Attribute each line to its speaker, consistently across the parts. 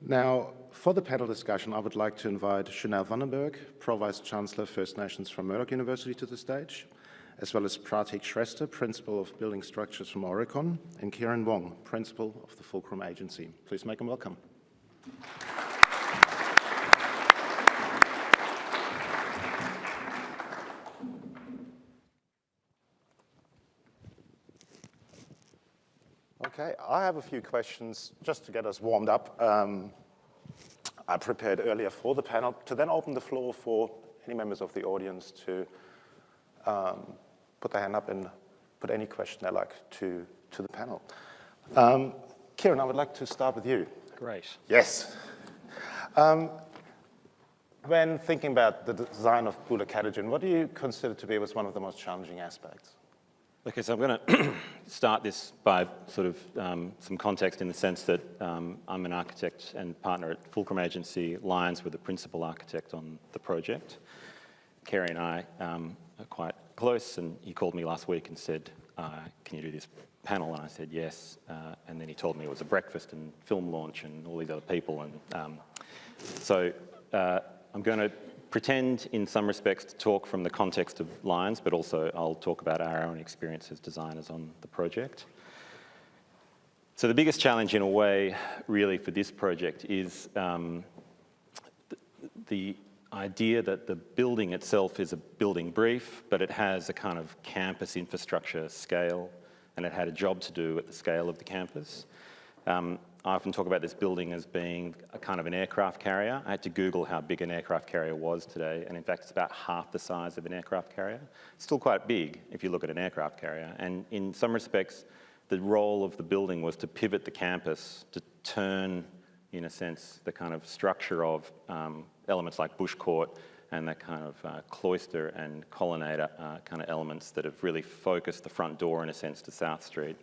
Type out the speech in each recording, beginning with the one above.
Speaker 1: Now, for the panel discussion, I would like to invite Chanelle Berg, Pro-Vice Chancellor, First Nations from Murdoch University, to the stage, as well as Pratik Shrestha, Principal of Building Structures from Aurecon, and Kieran Wong, Principal of TheFulcrum.Agency. Please make them welcome. Okay, I have a few questions just to get us warmed up. I prepared earlier for the panel to then open the floor for any members of the audience to put their hand up and put any question they like to the panel. Kieran, I would like to start with you.
Speaker 2: Great.
Speaker 1: Yes. When thinking about the design of Boola Katitjin, what do you consider to be one of the most challenging aspects?
Speaker 2: Okay, so I'm going to start this by sort of some context in the sense that I'm an architect and partner at TheFulcrum.Agency. Lyons were the principal architect on the project. Kerry and I are quite close, and he called me last week and said, can you do this panel? And I said yes, and then he told me it was a breakfast and film launch and all these other people. And so I'm going to pretend in some respects to talk from the context of Lyons, but also I'll talk about our own experience as designers on the project. So the biggest challenge in a way really for this project is the idea that the building itself is a building brief, but it has a kind of campus infrastructure scale, and it had a job to do at the scale of the campus. I often talk about this building as being a kind of an aircraft carrier. I had to Google how big an aircraft carrier was today, and in fact it's about half the size of an aircraft carrier. It's still quite big if you look at an aircraft carrier, and in some respects the role of the building was to pivot the campus, to turn, in a sense, the kind of structure of elements like Bush Court and that kind of cloister and colonnade kind of elements that have really focused the front door, in a sense, to South Street,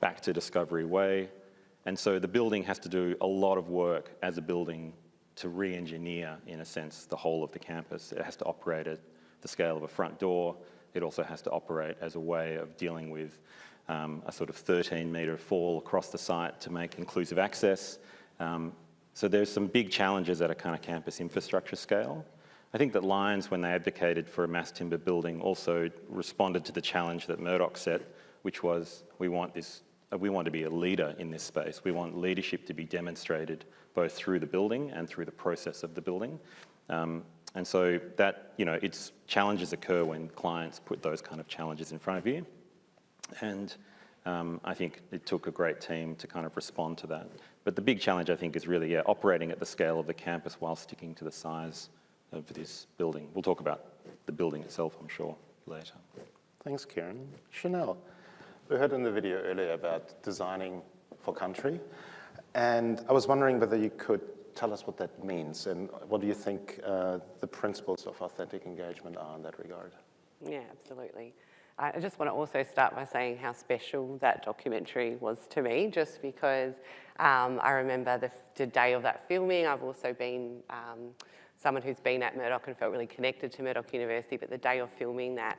Speaker 2: back to Discovery Way. And so the building has to do a lot of work as a building to re-engineer, in a sense, the whole of the campus. It has to operate at the scale of a front door. It also has to operate as a way of dealing with a sort of 13-metre fall across the site to make inclusive access. So there's some big challenges at a kind of campus infrastructure scale. I think that Lyons, when they advocated for a mass timber building, also responded to the challenge that Murdoch set, which was we want to be a leader in this space. We want leadership to be demonstrated both through the building and through the process of the building. And so that, its challenges occur when clients put those kind of challenges in front of you. And I think it took a great team to kind of respond to that. But the big challenge, I think, is really operating at the scale of the campus while sticking to the size of this building. We'll talk about the building itself, I'm sure, later.
Speaker 1: Thanks, Kieran. Chanelle, we heard in the video earlier about designing for country, and I was wondering whether you could tell us what that means and what do you think the principles of authentic engagement are in that regard?
Speaker 3: Yeah, absolutely. I just want to also start by saying how special that documentary was to me, just because I remember the day of that filming. I've also been someone who's been at Murdoch and felt really connected to Murdoch University, but the day of filming that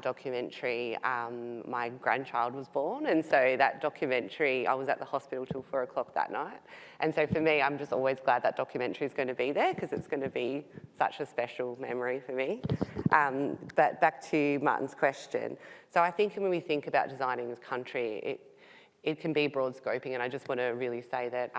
Speaker 3: documentary, my grandchild was born, and so that documentary, I was at the hospital till 4 o'clock that night. And so for me, I'm just always glad that documentary is going to be there, because it's going to be such a special memory for me. But back to Martin's question. So I think when we think about designing this country, it can be broad scoping, and I just want to really say that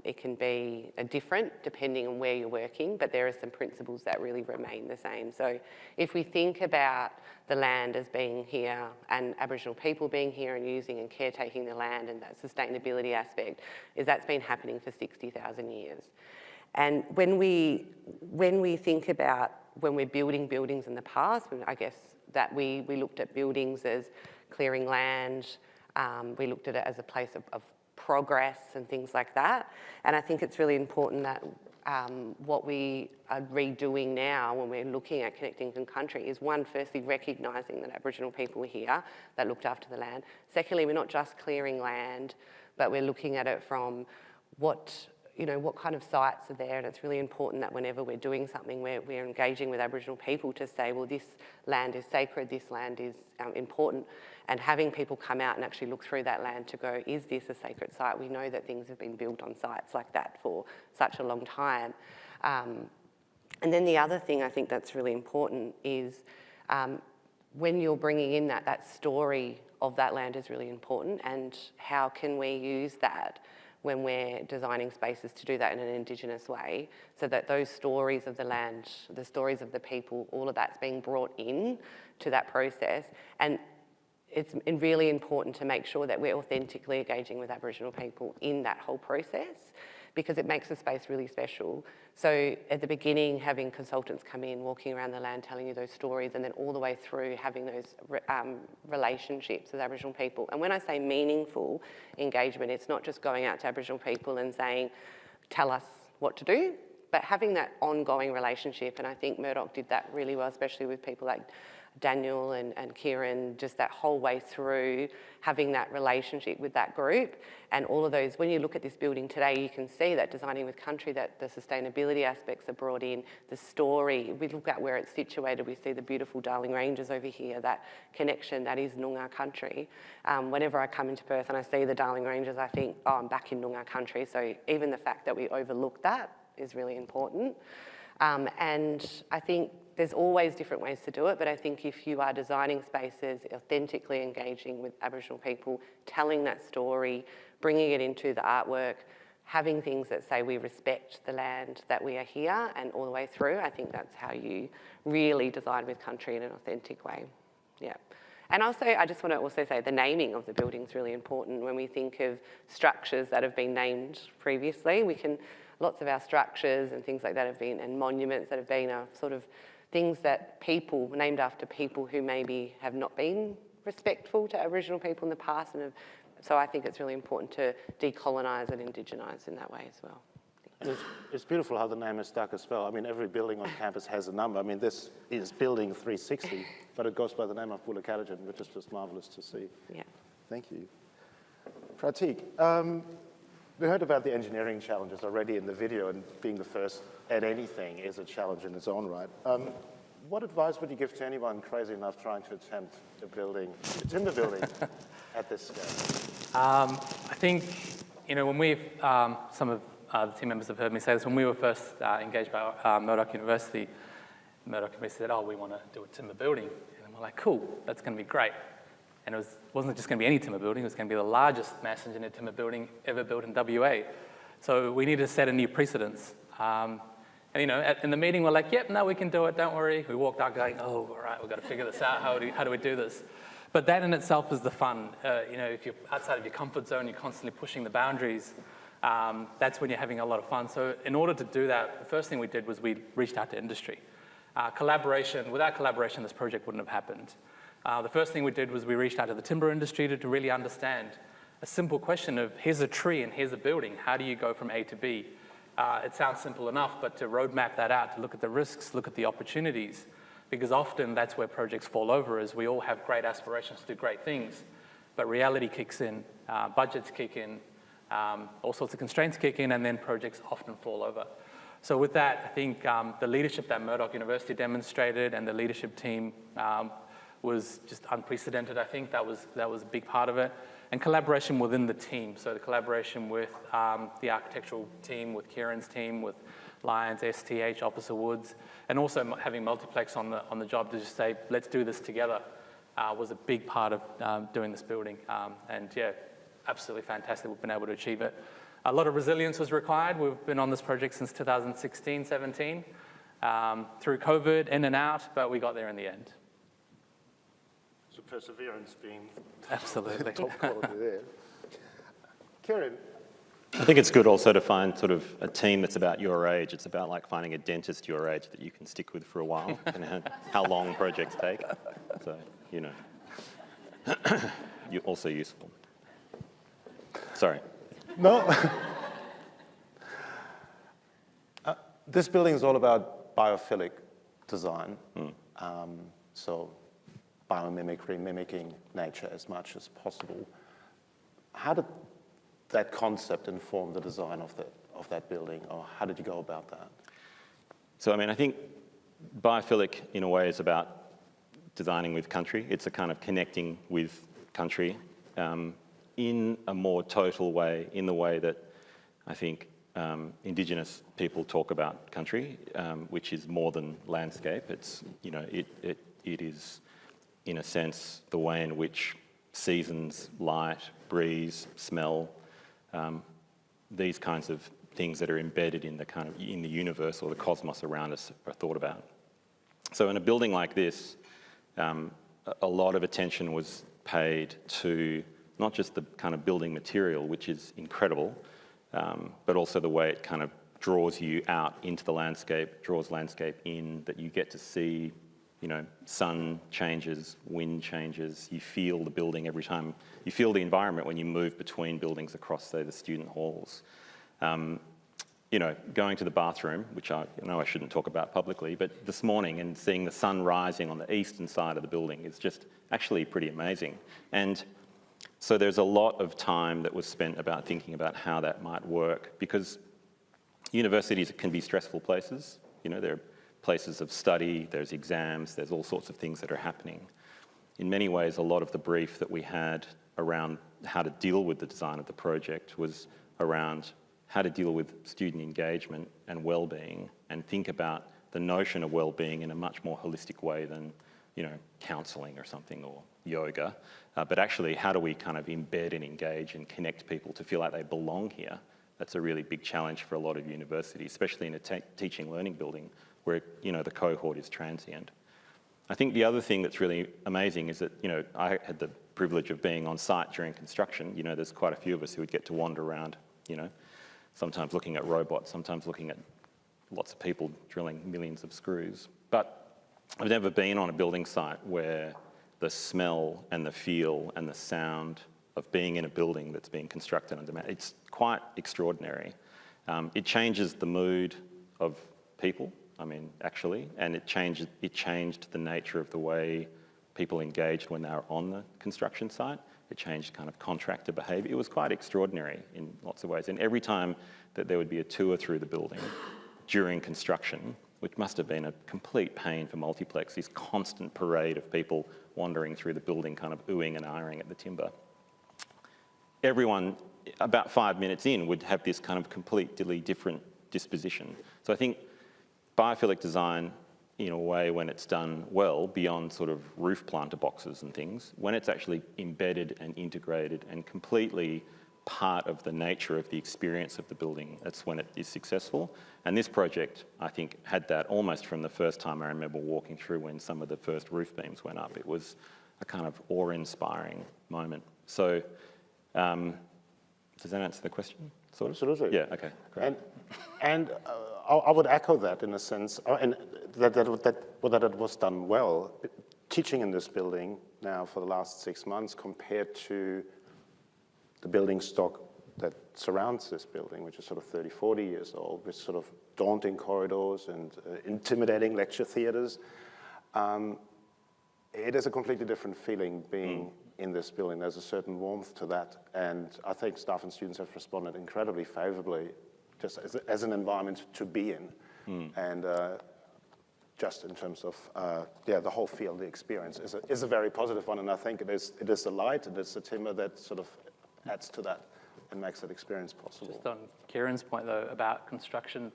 Speaker 3: it can be different depending on where you're working, but there are some principles that really remain the same. So if we think about the land as being here and Aboriginal people being here and using and caretaking the land, and that sustainability aspect, that's been happening for 60,000 years. And when we think about when we're building buildings in the past, I guess that we looked at buildings as clearing land. We looked at it as a place of progress and things like that. And I think it's really important that what we are redoing now when we're looking at connecting to country is, one, firstly, recognising that Aboriginal people were here, that looked after the land. Secondly, we're not just clearing land, but we're looking at it from what what kind of sites are there, and it's really important that whenever we're doing something, we're engaging with Aboriginal people to say, well, this land is sacred, this land is important, and having people come out and actually look through that land to go, is this a sacred site? We know that things have been built on sites like that for such a long time. And then the other thing I think that's really important is when you're bringing in that story of that land is really important, and how can we use that when we're designing spaces to do that in an Indigenous way, so that those stories of the land, the stories of the people, all of that's being brought in to that process. And it's really important to make sure that we're authentically engaging with Aboriginal people in that whole process, because it makes the space really special. So at the beginning, having consultants come in, walking around the land, telling you those stories, and then all the way through having those relationships with Aboriginal people. And when I say meaningful engagement, it's not just going out to Aboriginal people and saying, tell us what to do, but having that ongoing relationship. And I think Murdoch did that really well, especially with people like Daniel and Kieran, just that whole way through, having that relationship with that group. And all of those, when you look at this building today, you can see that Designing with Country, that the sustainability aspects are brought in, the story. We look at where it's situated, we see the beautiful Darling Ranges over here, that connection, that is Noongar country. Whenever I come into Perth and I see the Darling Ranges, I think, oh, I'm back in Noongar country. So even the fact that we overlook that is really important. And I think there's always different ways to do it, but I think if you are designing spaces, authentically engaging with Aboriginal people, telling that story, bringing it into the artwork, having things that say we respect the land that we are here and all the way through, I think that's how you really design with country in an authentic way. Yeah. And also, I just want to also say the naming of the building is really important. When we think of structures that have been named previously, lots of our structures and things like that have been, and monuments that have been, are sort of things that people, named after people who maybe have not been respectful to Aboriginal people in the past. So I think it's really important to decolonise and indigenise in that way as well.
Speaker 1: And it's beautiful how the name is stuck as well. I mean, every building on campus has a number. I mean, this is building 360, but it goes by the name of Boola Katitjin, which is just marvellous to see.
Speaker 3: Yeah.
Speaker 1: Thank you. Pratik, we heard about the engineering challenges already in the video, and being the first at anything is a challenge in its own right. What advice would you give to anyone crazy enough trying to attempt a timber building at this scale?
Speaker 4: I think, when some of the team members have heard me say this, when we were first engaged by Murdoch University said, oh, we want to do a timber building. And we're like, cool, that's going to be great. And it wasn't just going to be any timber building, it was going to be the largest mass engineered timber building ever built in WA. So we needed to set a new precedence. And in the meeting, we're like, yep, no, we can do it, don't worry. We walked out going, oh, all right, we've got to figure this out. How do we do this? But that in itself is the fun. If you're outside of your comfort zone, you're constantly pushing the boundaries. That's when you're having a lot of fun. So in order to do that, the first thing we did was we reached out to industry. Without collaboration, this project wouldn't have happened. The first thing we did was we reached out to the timber industry to really understand a simple question of, here's a tree and here's a building. How do you go from A to B? It sounds simple enough, but to roadmap that out, to look at the risks, look at the opportunities, because often that's where projects fall over, is we all have great aspirations to do great things, but reality kicks in, budgets kick in, all sorts of constraints kick in, and then projects often fall over. So with that, I think the leadership that Murdoch University demonstrated and the leadership team was just unprecedented. I think that was a big part of it. And collaboration within the team. So the collaboration with the architectural team, with Kieran's team, with Lyons, STH, Officer Woods, and also having Multiplex on the job to just say, let's do this together, was a big part of doing this building. And yeah, absolutely fantastic. We've been able to achieve it. A lot of resilience was required. We've been on this project since 2016, 17, through COVID, in and out, but we got there in the end.
Speaker 1: So perseverance being
Speaker 4: absolutely
Speaker 1: top quality there. Kieran?
Speaker 2: I think it's good also to find sort of a team that's about your age. It's about like finding a dentist your age that you can stick with for a while and how long projects take. So, you're also useful. Sorry.
Speaker 1: No. This building is all about biophilic design. So biomimicry, mimicking nature as much as possible. How did that concept inform the design of that building, or how did you go about that?
Speaker 2: So, I mean, I think biophilic, in a way, is about designing with country. It's a kind of connecting with country in a more total way, in the way that I think Indigenous people talk about country, which is more than landscape. It's, you know, it is, in a sense, the way in which seasons, light, breeze, smell, these kinds of things that are embedded in the kind of in the universe or the cosmos around us are thought about. So in a building like this, a lot of attention was paid to not just the kind of building material, which is incredible, but also the way it kind of draws you out into the landscape, draws landscape in, that you get to see, you know, sun changes, wind changes, you feel the building every time, you feel the environment when you move between buildings across, say, the student halls. You know, going to the bathroom, which I know I shouldn't talk about publicly, but this morning and seeing the sun rising on the eastern side of the building is just actually pretty amazing. And so there's a lot of time that was spent about thinking about how that might work, because universities can be stressful places. You know, they're places of study, there's exams, there's all sorts of things that are happening. In many ways, a lot of the brief that we had around how to deal with the design of the project was around how to deal with student engagement and well-being, and think about the notion of well-being in a much more holistic way than, you know, counselling or something, or yoga, but actually how do we kind of embed and engage and connect people to feel like they belong here? That's a really big challenge for a lot of universities, especially in a teaching learning building where, you know, the cohort is transient. I think the other thing that's really amazing is that, you know, I had the privilege of being on site during construction. You know, there's quite a few of us who would get to wander around, you know, sometimes looking at robots, sometimes looking at lots of people drilling millions of screws. But I've never been on a building site where the smell and the feel and the sound of being in a building that's being constructed on demand, it's quite extraordinary. It changes the mood of people, I mean, actually, and it changed the nature of the way people engaged when they were on the construction site. It changed kind of contractor behaviour. It was quite extraordinary in lots of ways. And every time that there would be a tour through the building during construction, which must have been a complete pain for Multiplex, this constant parade of people wandering through the building, kind of oohing and ahhing at the timber. Everyone, about 5 minutes in, would have this kind of completely different disposition. So I think biophilic design, in a way, when it's done well, beyond sort of roof planter boxes and things, when it's actually embedded and integrated and completely part of the nature of the experience of the building, that's when it is successful. And this project, I think, had that almost from the first time I remember walking through when some of the first roof beams went up. It was a kind of awe-inspiring moment. So, does that answer the question? Sort of?
Speaker 1: Absolutely.
Speaker 2: Yeah, okay, great.
Speaker 1: And I would echo that in a sense, and that it was done well. Teaching in this building now for the last 6 months compared to the building stock that surrounds this building, which is sort of 30, 40 years old, with sort of daunting corridors and intimidating lecture theatres. It is a completely different feeling being in this building. There's a certain warmth to that, and I think staff and students have responded incredibly favourably, just as an environment to be in, and just in terms of the whole feel, the experience is a very positive one, and I think it is the light, it is the timber that sort of adds to that and makes that experience possible.
Speaker 4: Just on Kieran's point though about construction,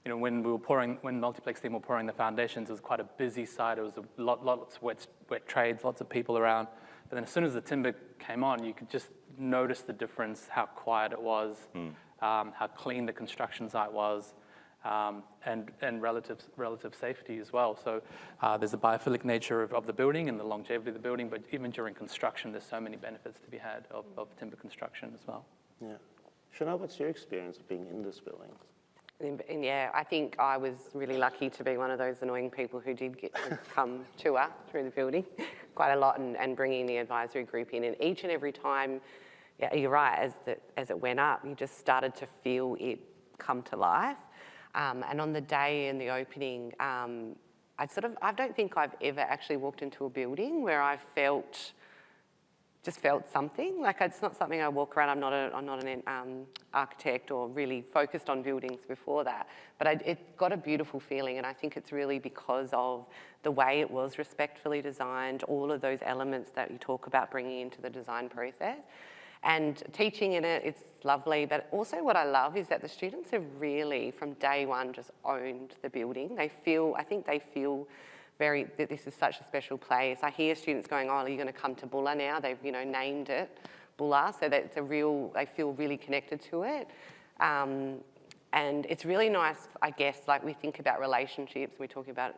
Speaker 4: you know, when Multiplex team were pouring the foundations, it was quite a busy site. It was lots of wet trades, lots of people around. But then as soon as the timber came on, you could just notice the difference, how quiet it was, how clean the construction site was, and relative safety as well. So there's a biophilic nature of the building and the longevity of the building, but even during construction, there's so many benefits to be had of timber construction as well.
Speaker 1: Yeah. Chanelle, what's your experience of being in this building?
Speaker 3: And yeah, I think I was really lucky to be one of those annoying people who did get to come tour through the building quite a lot, and bringing the advisory group in. And each and every time, yeah, you're right, as it went up, you just started to feel it come to life. And on the day in the opening, I don't think I've ever actually walked into a building where I felt just felt something. Like it's not something I walk around. I'm not an architect or really focused on buildings before that. But it got a beautiful feeling, and I think it's really because of the way it was respectfully designed, all of those elements that you talk about bringing into the design process. And teaching in it, it's lovely. But also what I love is that the students have really, from day one, just owned the building. I think they feel that this is such a special place. I hear students going, oh, are you going to come to Boola now? They've, named it Boola, so that they feel really connected to it. And it's really nice, I guess, like we think about relationships, we're talking about,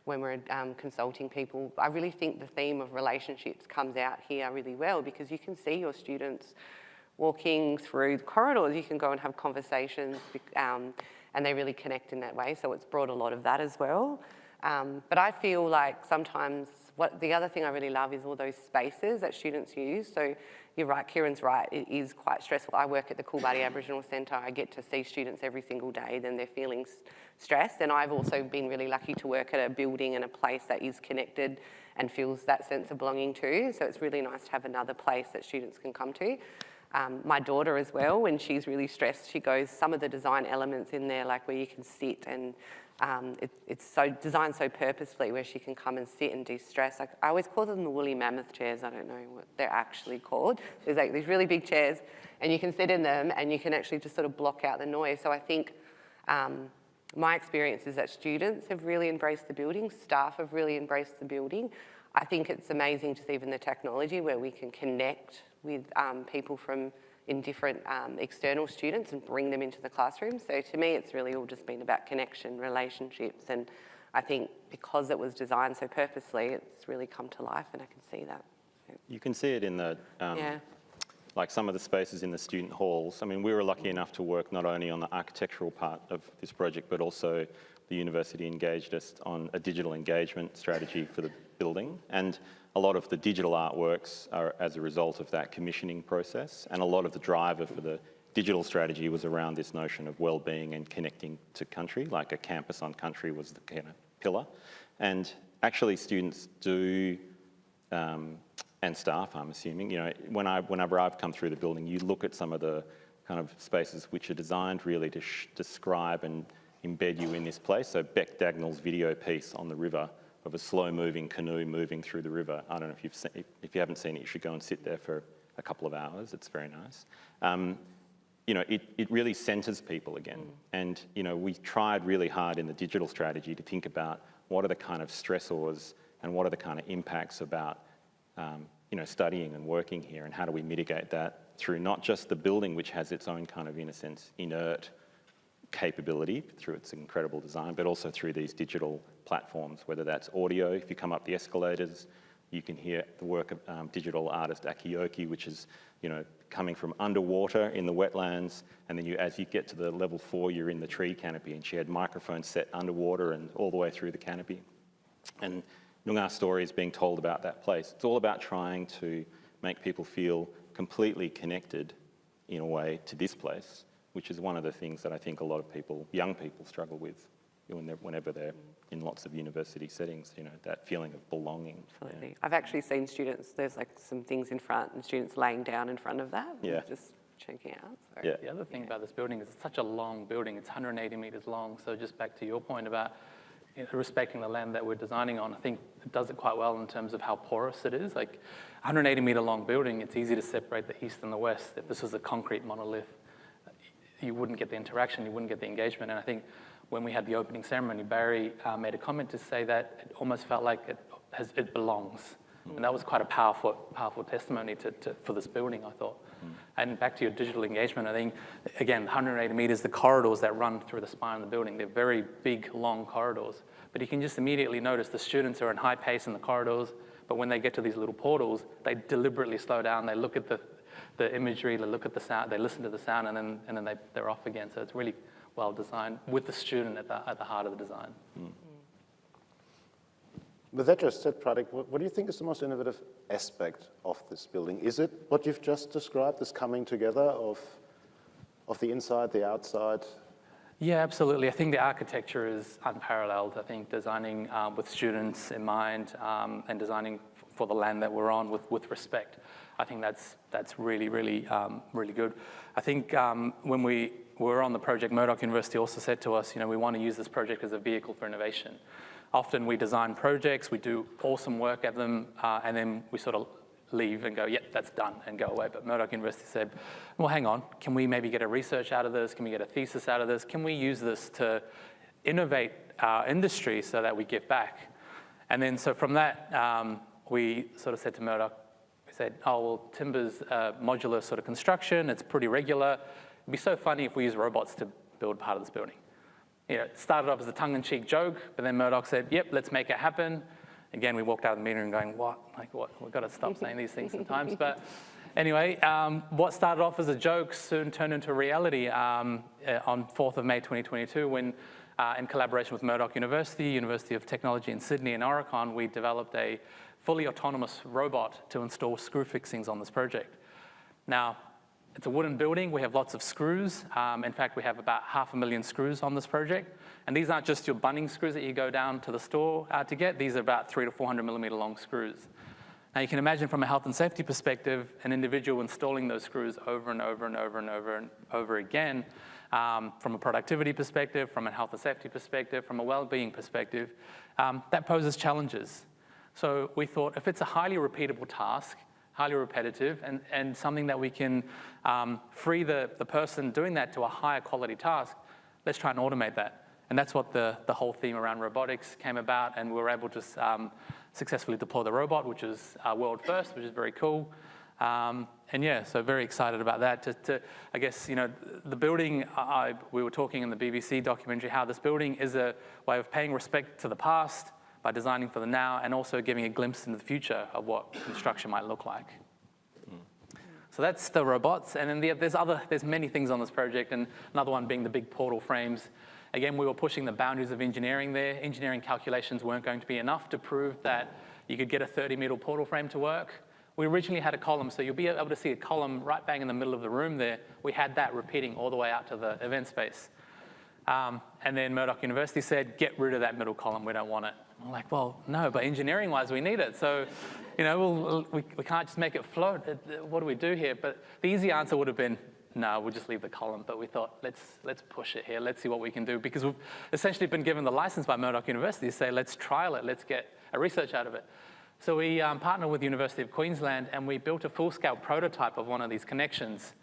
Speaker 3: when we're consulting people, I really think the theme of relationships comes out here really well, because you can see your students walking through the corridors, you can go and have conversations, and they really connect in that way, so it's brought a lot of that as well. But I feel like sometimes the other thing I really love is all those spaces that students use. So you're right, Kieran's right, it is quite stressful. I work at the Coolbuddy Aboriginal Centre. I get to see students every single day, then they're feeling stressed. And I've also been really lucky to work at a building and a place that is connected and feels that sense of belonging too. So it's really nice to have another place that students can come to. My daughter as well, when she's really stressed, she goes, some of the design elements in there, like where you can sit and it's so designed so purposefully where she can come and sit and de-stress. Like, I always call them the woolly mammoth chairs. I don't know what they're actually called. There's like these really big chairs and you can sit in them and you can actually just sort of block out the noise. So I think my experience is that students have really embraced the building, staff have really embraced the building. I think it's amazing to see even the technology where we can connect with people from in different external students and bring them into the classroom. So to me, it's really all just been about connection, relationships, and I think because it was designed so purposely, it's really come to life, and I can see that.
Speaker 2: You can see it in the, like some of the spaces in the student halls. I mean, we were lucky enough to work not only on the architectural part of this project, but also the university engaged us on a digital engagement strategy for the building. And a lot of the digital artworks are as a result of that commissioning process. And a lot of the driver for the digital strategy was around this notion of well-being and connecting to country, like a campus on country was the kind of pillar. And actually students do, and staff, I'm assuming, whenever I've come through the building, you look at some of the kind of spaces which are designed really to describe and embed you in this place. So Beck Dagnall's video piece on the river of a slow-moving canoe moving through the river. I don't know if you haven't seen it, you should go and sit there for a couple of hours. It's very nice. It really centres people again. And, we tried really hard in the digital strategy to think about what are the kind of stressors and what are the kind of impacts about, studying and working here, and how do we mitigate that through not just the building, which has its own kind of, in a sense, inert capability through its incredible design, but also through these digital platforms, whether that's audio. If you come up the escalators, you can hear the work of digital artist Akioki, which is, coming from underwater in the wetlands, and then as you get to the level 4, you're in the tree canopy, and she had microphones set underwater and all the way through the canopy. And Noongar's story is being told about that place. It's all about trying to make people feel completely connected, in a way, to this place, which is one of the things that I think a lot of people, young people, struggle with whenever they're in lots of university settings, that feeling of belonging.
Speaker 3: Absolutely. Yeah. I've actually seen students, there's like some things in front and students laying down in front of that.
Speaker 2: Yeah.
Speaker 3: Just checking out. So.
Speaker 4: Yeah. The other thing about this building is it's such a long building. It's 180 metres long. So just back to your point about respecting the land that we're designing on, I think it does it quite well in terms of how porous it is. Like 180 metre long building, it's easy to separate the east and the west. If this was a concrete monolith, you wouldn't get the interaction, you wouldn't get the engagement. And I think when we had the opening ceremony, Barry made a comment to say that it almost felt like it belongs. And that was quite a powerful testimony for this building, I thought. And back to your digital engagement, I think, again, 180 metres, the corridors that run through the spine of the building, they're very big, long corridors. But you can just immediately notice the students are in high pace in the corridors, but when they get to these little portals, they deliberately slow down, they look at the imagery, they look at the sound, they listen to the sound, and then they're off again. So it's really well designed with the student at the heart of the design.
Speaker 1: With that just said, Pratik, what do you think is the most innovative aspect of this building? Is it what you've just described, this coming together of the inside, the outside?
Speaker 4: Yeah, absolutely. I think the architecture is unparalleled. I think designing with students in mind and designing for the land that we're on with respect. I think that's really, really, really good. I think when we were on the project, Murdoch University also said to us, we want to use this project as a vehicle for innovation. Often we design projects, we do awesome work at them, and then we sort of leave and go, yep, that's done, and go away. But Murdoch University said, well, hang on, can we maybe get a research out of this? Can we get a thesis out of this? Can we use this to innovate our industry so that we give back? And then so from that, we sort of said to Murdoch, we said, oh, well, timber's a modular sort of construction. It's pretty regular. It'd be so funny if we use robots to build part of this building. It started off as a tongue-in-cheek joke, but then Murdoch said, yep, let's make it happen. Again, we walked out of the meeting and going, what? Like, what? We've got to stop saying these things sometimes. But anyway, what started off as a joke soon turned into a reality on 4th of May 2022 when, in collaboration with Murdoch University, University of Technology in Sydney and Aurecon, we developed a fully autonomous robot to install screw fixings on this project. Now, it's a wooden building. We have lots of screws. In fact, we have about 500,000 screws on this project. And these aren't just your bunning screws that you go down to the store to get. These are about 300 to 400 millimeter long screws. Now, you can imagine from a health and safety perspective, an individual installing those screws over and over and over and over and over again, from a productivity perspective, from a health and safety perspective, from a well-being perspective, that poses challenges. So we thought if it's a highly repeatable task, highly repetitive, and something that we can free the person doing that to a higher quality task, let's try and automate that. And that's what the whole theme around robotics came about, and we were able to successfully deploy the robot, which is world first, which is very cool. And yeah, so very excited about that. I guess, the building, we were talking in the BBC documentary how this building is a way of paying respect to the past, by designing for the now, and also giving a glimpse into the future of what construction might look like. So that's the robots, and then there's many things on this project, and another one being the big portal frames. Again, we were pushing the boundaries of engineering there. Engineering calculations weren't going to be enough to prove that you could get a 30-meter portal frame to work. We originally had a column, so you'll be able to see a column right bang in the middle of the room there. We had that repeating all the way out to the event space. And then Murdoch University said, get rid of that middle column, we don't want it. I'm like, well, no, but engineering-wise, we need it. So, we can't just make it float. What do we do here? But the easy answer would have been, no, we'll just leave the column. But we thought, let's push it here. Let's see what we can do. Because we've essentially been given the license by Murdoch University to say, let's trial it. Let's get a research out of it. So we partnered with the University of Queensland, and we built a full-scale prototype of one of these connections.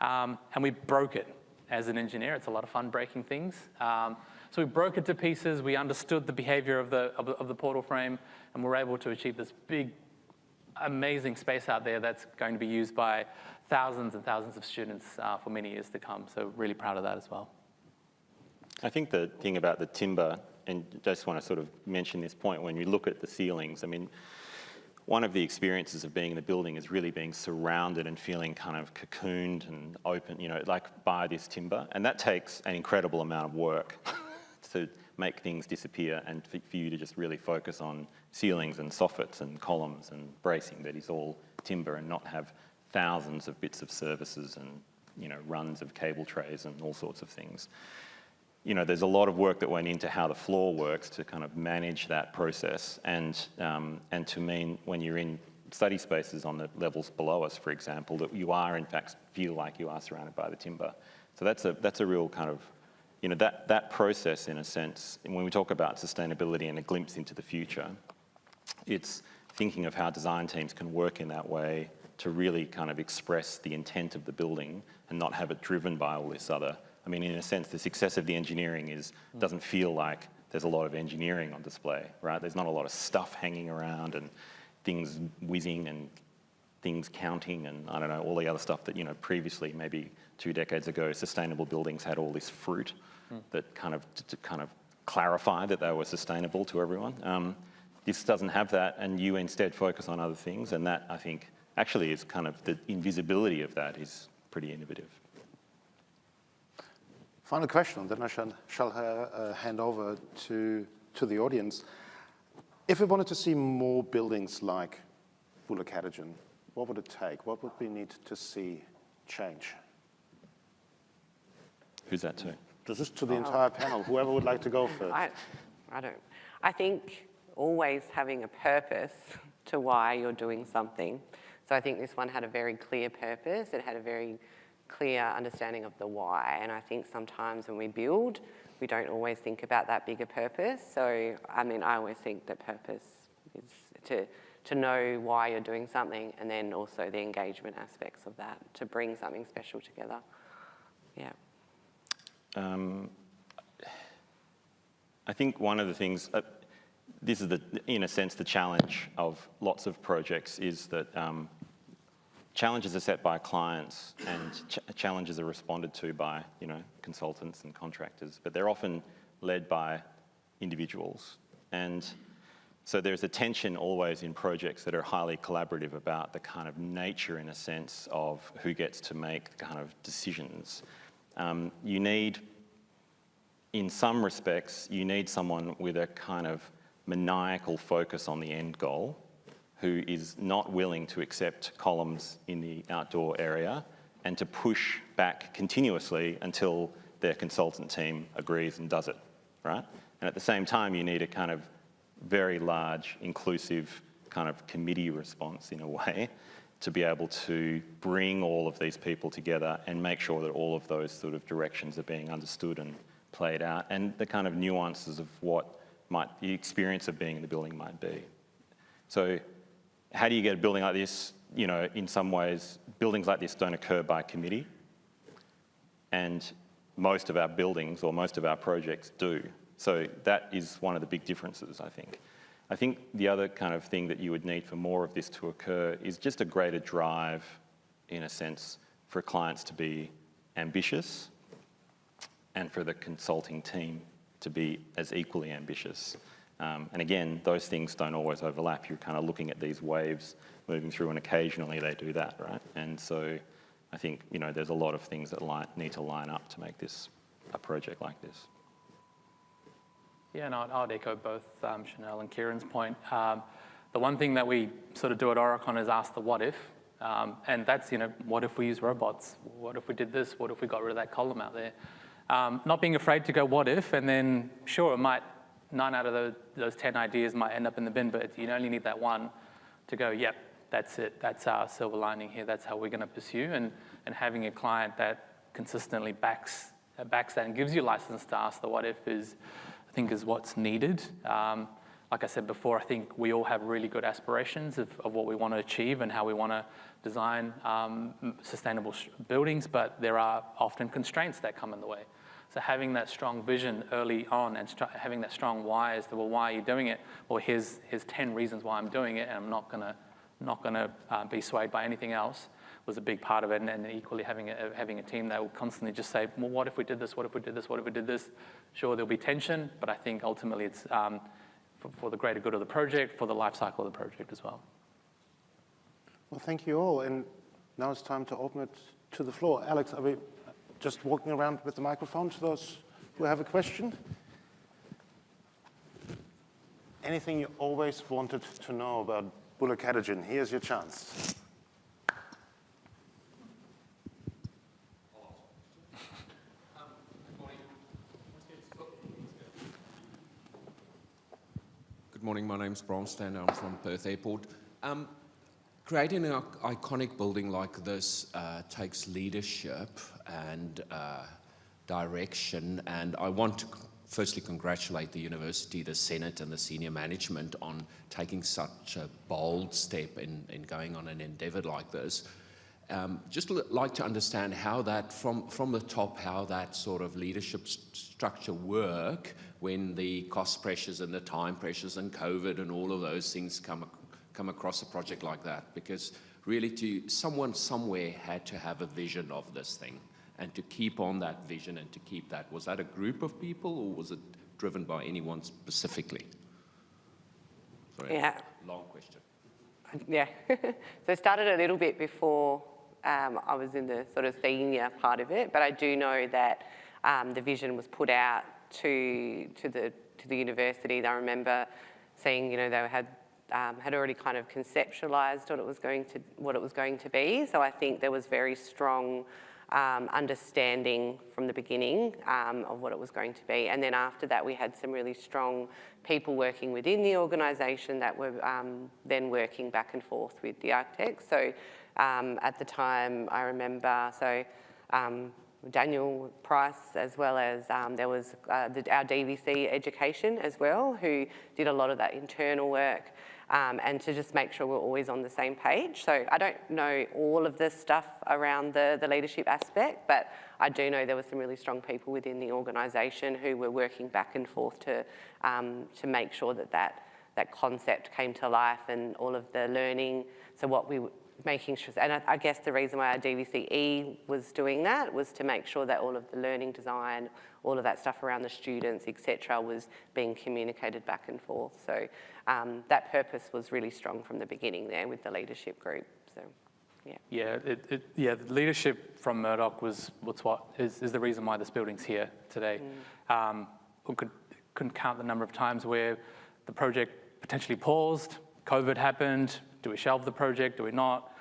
Speaker 4: And we broke it. As an engineer, it's a lot of fun breaking things. So we broke it to pieces. We understood the behavior of the portal frame, and we're able to achieve this big, amazing space out there that's going to be used by thousands and thousands of students for many years to come. So really proud of that as well.
Speaker 2: I think the thing about the timber, and just want to sort of mention this point, when you look at the ceilings, I mean, one of the experiences of being in the building is really being surrounded and feeling kind of cocooned and open, like by this timber. And that takes an incredible amount of work to make things disappear and for you to just really focus on ceilings and soffits and columns and bracing that is all timber and not have thousands of bits of services and, runs of cable trays and all sorts of things. There's a lot of work that went into how the floor works to kind of manage that process and to mean when you're in study spaces on the levels below us, for example, that you are in fact feel like you are surrounded by the timber. So that's a real kind of, that process in a sense, and when we talk about sustainability and a glimpse into the future, it's thinking of how design teams can work in that way to really kind of express the intent of the building and not have it driven by all this other. I mean, in a sense, the success of the engineering doesn't feel like there's a lot of engineering on display, right? There's not a lot of stuff hanging around and things whizzing and things counting and, I don't know, all the other stuff that, previously, maybe 2 decades ago, sustainable buildings had all this fruit that kind of clarify that they were sustainable to everyone. This doesn't have that, and you instead focus on other things, and that, I think, actually is kind of the invisibility of that is pretty innovative.
Speaker 1: Final question, then I shall hand over to the audience. If we wanted to see more buildings like Boola Katitjin, what would it take? What would we need to see change?
Speaker 2: Who's that to?
Speaker 1: This is to the entire panel, whoever would like to go first.
Speaker 3: I don't. I think always having a purpose to why you're doing something. So I think this one had a very clear purpose. It had a very clear understanding of the why. And I think sometimes when we build, we don't always think about that bigger purpose. So, I mean, I always think that purpose is to know why you're doing something, and then also the engagement aspects of that, to bring something special together. Yeah.
Speaker 2: I think one of the things, this is in a sense the challenge of lots of projects, is that challenges are set by clients and challenges are responded to by consultants and contractors, but they're often led by individuals. And so there's a tension always in projects that are highly collaborative about the kind of nature, in a sense, of who gets to make the kind of decisions. You need, in some respects, you need someone with a kind of maniacal focus on the end goal, who is not willing to accept columns in the outdoor area and to push back continuously until their consultant team agrees and does it, right? And at the same time, you need a kind of very large, inclusive kind of committee response, in a way, to be able to bring all of these people together and make sure that all of those sort of directions are being understood and played out, and the kind of nuances of what the experience of being in the building might be. So how do you get a building like this? In some ways, buildings like this don't occur by committee, and most of our buildings or most of our projects do. So that is one of the big differences, I think. I think the other kind of thing that you would need for more of this to occur is just a greater drive, in a sense, for clients to be ambitious and for the consulting team to be as equally ambitious. And again, those things don't always overlap. You're kind of looking at these waves moving through, and occasionally they do that, right? And so I think, there's a lot of things that need to line up to make this a project like this.
Speaker 4: Yeah, and I'd echo both Chanelle and Kieran's point. The one thing that we sort of do at Aurecon is ask the what if, and that's, what if we use robots? What if we did this? What if we got rid of that column out there? Not being afraid to go what if, and then sure, it might, 9 out of those 10 ideas might end up in the bin, but you only need that one to go, yep, that's it, that's our silver lining here, that's how we're going to pursue, and having a client that consistently backs that and gives you license to ask the what if is what's needed. Like I said before, I think we all have really good aspirations of what we want to achieve and how we want to design sustainable buildings, but there are often constraints that come in the way. So having that strong vision early on and having that strong why as to, well, why are you doing it? Well, here's 10 reasons why I'm doing it, and I'm not gonna be swayed by anything else, was a big part of it. And equally having a team that will constantly just say, well, what if we did this? What if we did this? What if we did this? Sure, there'll be tension, but I think ultimately it's for the greater good of the project, for the life cycle of the project as well.
Speaker 1: Well, thank you all. And now it's time to open it to the floor. Alex, are we just walking around with the microphone to those who have a question? Anything you always wanted to know about Boola Katitjin? Here's your chance.
Speaker 5: Good morning, my name's Bronstein, I'm from Perth Airport. Creating an iconic building like this takes leadership and direction, and I want to firstly congratulate the university, the Senate and the senior management on taking such a bold step in going on an endeavour like this. Just like to understand how that, from the top, how that sort of leadership structure work when the cost pressures and the time pressures and COVID and all of those things come across a project like that, because really someone somewhere had to have a vision of this thing and to keep on that vision and to keep that. Was that a group of people or was it driven by anyone specifically? Sorry,
Speaker 3: yeah.
Speaker 5: Long question.
Speaker 3: Yeah, so it started a little bit before I was in the sort of senior part of it, but I do know that the vision was put out to the university. I remember seeing, they had already kind of conceptualised what it was going to be. So I think there was very strong understanding from the beginning of what it was going to be. And then after that, we had some really strong people working within the organisation that were then working back and forth with the architects. So at the time, I remember, Daniel Price, as well as there was our DVC education as well, who did a lot of that internal work, and to just make sure we're always on the same page. So I don't know all of this stuff around the leadership aspect, but I do know there were some really strong people within the organisation who were working back and forth to make sure that concept came to life and all of the learning. So what we making sure, and I guess the reason why our DVCE was doing that was to make sure that all of the learning design, all of that stuff around the students, etc., was being communicated back and forth. So that purpose was really strong from the beginning there with the leadership group. So, yeah.
Speaker 4: Yeah, the leadership from Murdoch is the reason why this building's here today. We couldn't count the number of times where the project potentially paused, COVID happened. Do we shelve the project? Do we not?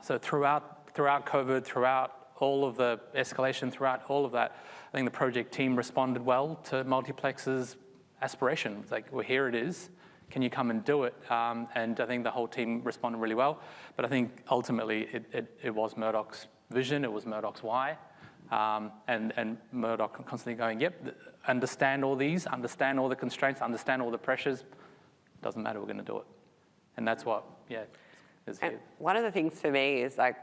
Speaker 4: So throughout COVID, throughout all of the escalation, throughout all of that, I think the project team responded well to Multiplex's aspiration. It's like, well, here it is. Can you come and do it? And I think the whole team responded really well. But I think ultimately it was Murdoch's vision. It was Murdoch's why. And Murdoch constantly going, yep, understand all these, understand all the constraints, understand all the pressures. Doesn't matter, we're going to do it. And that's what, is here.
Speaker 3: One of the things for me is like,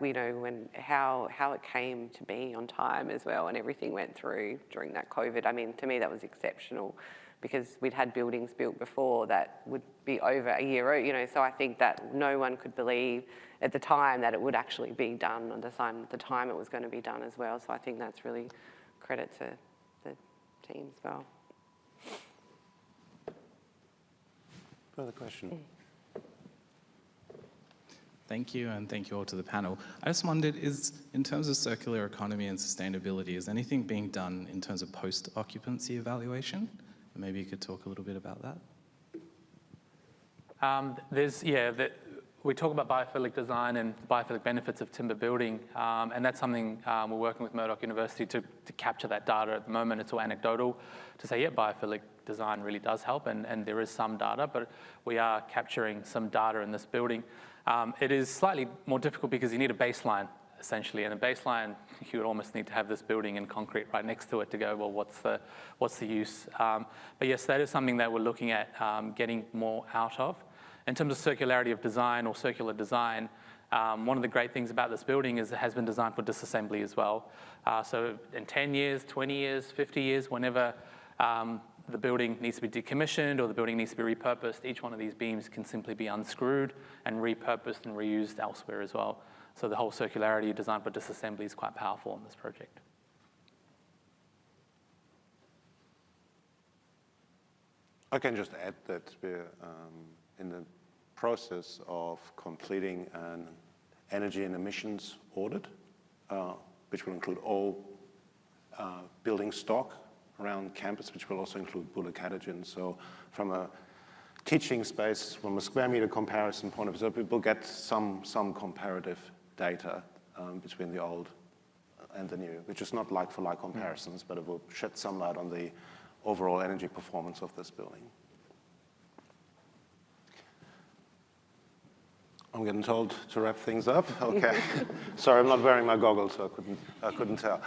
Speaker 3: how it came to be on time as well, and everything went through during that COVID. I mean, to me, that was exceptional because we'd had buildings built before that would be over a year, so I think that no one could believe at the time that it would actually be done on the time it was going to be done as well. So I think that's really credit to the team as well.
Speaker 1: Further question?
Speaker 6: Thank you, and thank you all to the panel. I just wondered, in terms of circular economy and sustainability, is anything being done in terms of post-occupancy evaluation? And maybe you could talk a little bit about that. We talk about biophilic design and biophilic benefits of timber building, and that's something we're working with Murdoch University to capture that data. At the moment, it's all anecdotal to say, yeah, biophilic design really does help, and there is some data, but we are capturing some data in this building. It is slightly more difficult because you need a baseline, essentially, and a baseline, you would almost need to have this building in concrete right next to it to go, well, what's the use? But yes, that is something that we're looking at getting more out of. In terms of circularity of design or circular design, one of the great things about this building is it has been designed for disassembly as well. So in 10 years, 20 years, 50 years, whenever the building needs to be decommissioned or the building needs to be repurposed, each one of these beams can simply be unscrewed and repurposed and reused elsewhere as well. So the whole circularity design for disassembly is quite powerful in this project.
Speaker 1: I can just add that we're in the process of completing an energy and emissions audit, which will include all building stock around campus, which will also include Boola Katitjin. So from a teaching space, from a square meter comparison point of view, we'll get some comparative data between the old and the new, which is not like-for-like comparisons, but it will shed some light on the overall energy performance of this building. I'm getting told to wrap things up. Okay. Sorry, I'm not wearing my goggles, so I couldn't tell.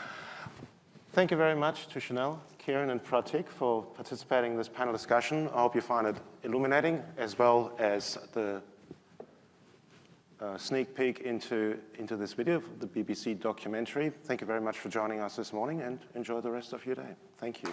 Speaker 1: Thank you very much to Chanelle, Kieran, and Pratik for participating in this panel discussion. I hope you find it illuminating, as well as the sneak peek into this video of the BBC documentary. Thank you very much for joining us this morning, and enjoy the rest of your day. Thank you.